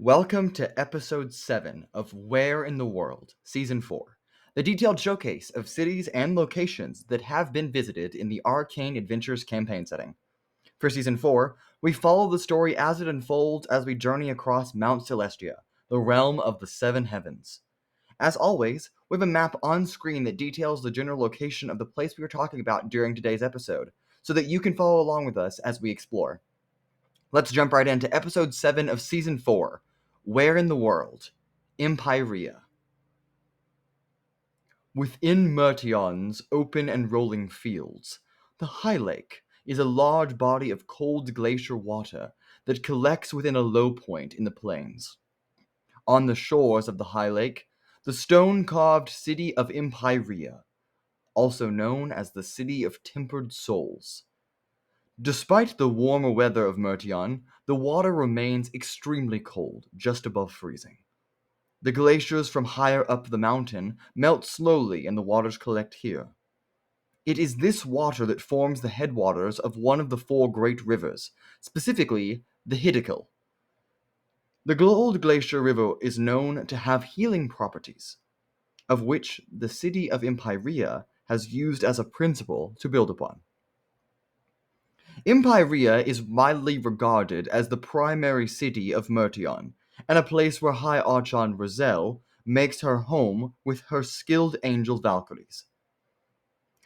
Welcome to episode 7 of Where in the World, season 4, the detailed showcase of cities and locations that have been visited in the Arcane Adventures campaign setting. For season 4, we follow the story as it unfolds as we journey across Mount Celestia, the realm of the Seven Heavens. As always, we have a map on screen that details the general location of the place we are talking about during today's episode, so that you can follow along with us as we explore. Let's jump right into episode 7 of season 4, Where in the World? Empyrea. Within Mertion's open and rolling fields, the High Lake is a large body of cold glacier water that collects within a low point in the plains. On the shores of the High Lake, the stone-carved city of Empyrea, also known as the City of Tempered Souls. Despite the warmer weather of Mertion, the water remains extremely cold, just above freezing. The glaciers from higher up the mountain melt slowly and the waters collect here. It is this water that forms the headwaters of one of the four great rivers, specifically the Hiddekel. The Old Glacier River is known to have healing properties, of which the city of Empyrea has used as a principle to build upon. Empyrea is widely regarded as the primary city of Mertion, and a place where High Archon Rizel makes her home with her skilled angel Valkyries.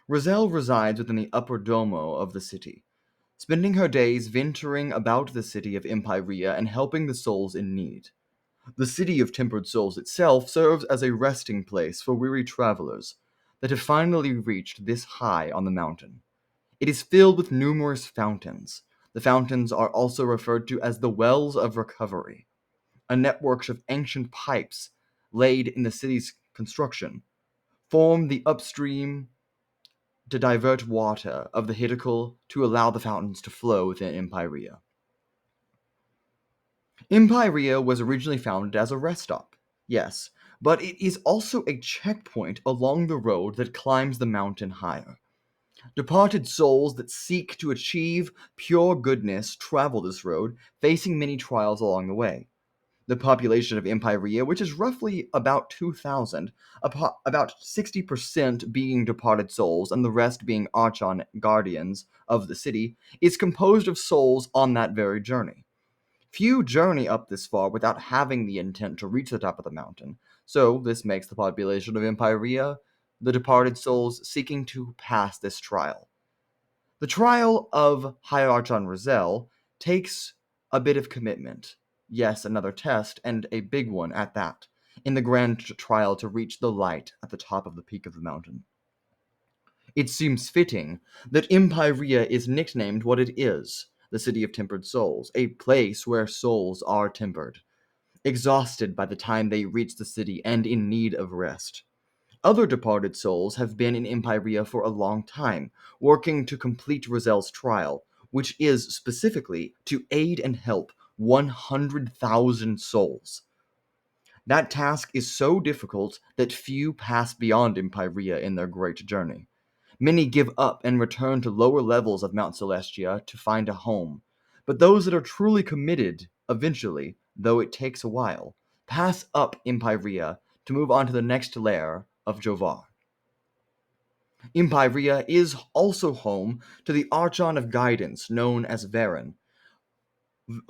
Rizel resides within the upper domo of the city, spending her days venturing about the city of Empyrea and helping the souls in need. The city of Tempered Souls itself serves as a resting place for weary travelers that have finally reached this high on the mountain. It is filled with numerous fountains. The fountains are also referred to as the Wells of Recovery, a network of ancient pipes laid in the city's construction, form the upstream to divert water of the Hiddekel to allow the fountains to flow within Empyrea. Empyrea was originally founded as a rest stop, yes, but it is also a checkpoint along the road that climbs the mountain higher. Departed souls that seek to achieve pure goodness travel this road, facing many trials along the way. The population of Empyrea, which is roughly about 2,000, about 60% being departed souls and the rest being Archon guardians of the city, is composed of souls on that very journey. Few journey up this far without having the intent to reach the top of the mountain, so this makes the population of Empyrea the departed souls seeking to pass this trial. The trial of High Archon Rizel takes a bit of commitment. Yes, another test, and a big one at that, in the grand trial to reach the light at the top of the peak of the mountain. It seems fitting that Empyrea is nicknamed what it is, the City of Tempered Souls, a place where souls are tempered, exhausted by the time they reach the city and in need of rest. Other departed souls have been in Empyrea for a long time, working to complete Rizel's trial, which is specifically to aid and help 100,000 souls. That task is so difficult that few pass beyond Empyrea in their great journey. Many give up and return to lower levels of Mount Celestia to find a home, but those that are truly committed eventually, though it takes a while, pass up Empyrea to move on to the next layer of Jovar. Empyrea is also home to the Archon of Guidance known as Varen,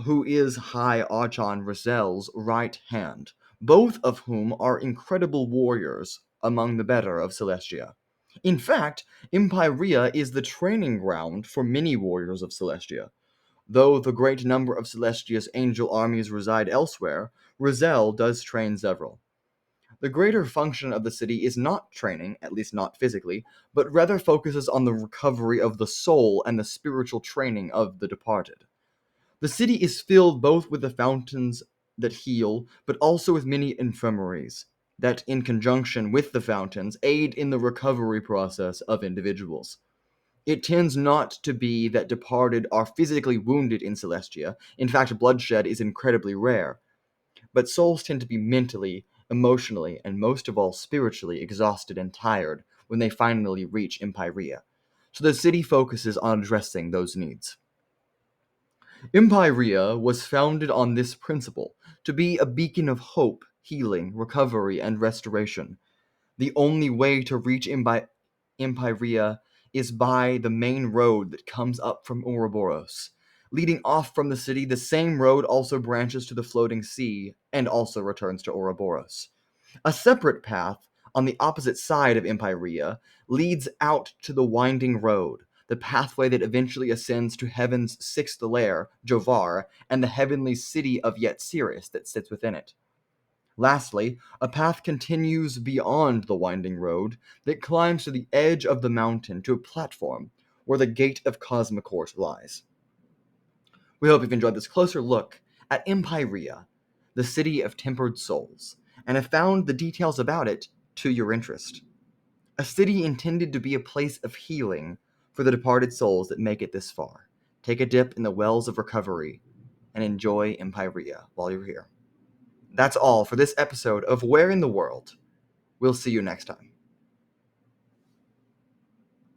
who is High Archon Rizel's right hand, both of whom are incredible warriors among the better of Celestia. In fact, Empyrea is the training ground for many warriors of Celestia. Though the great number of Celestia's angel armies reside elsewhere, Rizel does train several. The greater function of the city is not training, at least not physically, but rather focuses on the recovery of the soul and the spiritual training of the departed. The city is filled both with the fountains that heal, but also with many infirmaries that, in conjunction with the fountains, aid in the recovery process of individuals. It tends not to be that departed are physically wounded in Celestia. In fact, bloodshed is incredibly rare. But souls tend to be mentally, emotionally, and most of all spiritually exhausted and tired when they finally reach Empyrea. So the city focuses on addressing those needs. Empyrea was founded on this principle to be a beacon of hope, healing, recovery, and restoration. The only way to reach Empyrea is by the main road that comes up from Ouroboros. Leading off from the city, the same road also branches to the floating sea and also returns to Ouroboros. A separate path on the opposite side of Empyrea leads out to the winding road, the pathway that eventually ascends to heaven's sixth lair, Jovar, and the heavenly city of Yetsiris that sits within it. Lastly, a path continues beyond the winding road that climbs to the edge of the mountain to a platform where the gate of Cosmocourt lies. We hope you've enjoyed this closer look at Empyrea, the city of tempered souls, and have found the details about it to your interest. A city intended to be a place of healing for the departed souls that make it this far. Take a dip in the wells of recovery and enjoy Empyrea while you're here. That's all for this episode of Where in the World. We'll see you next time.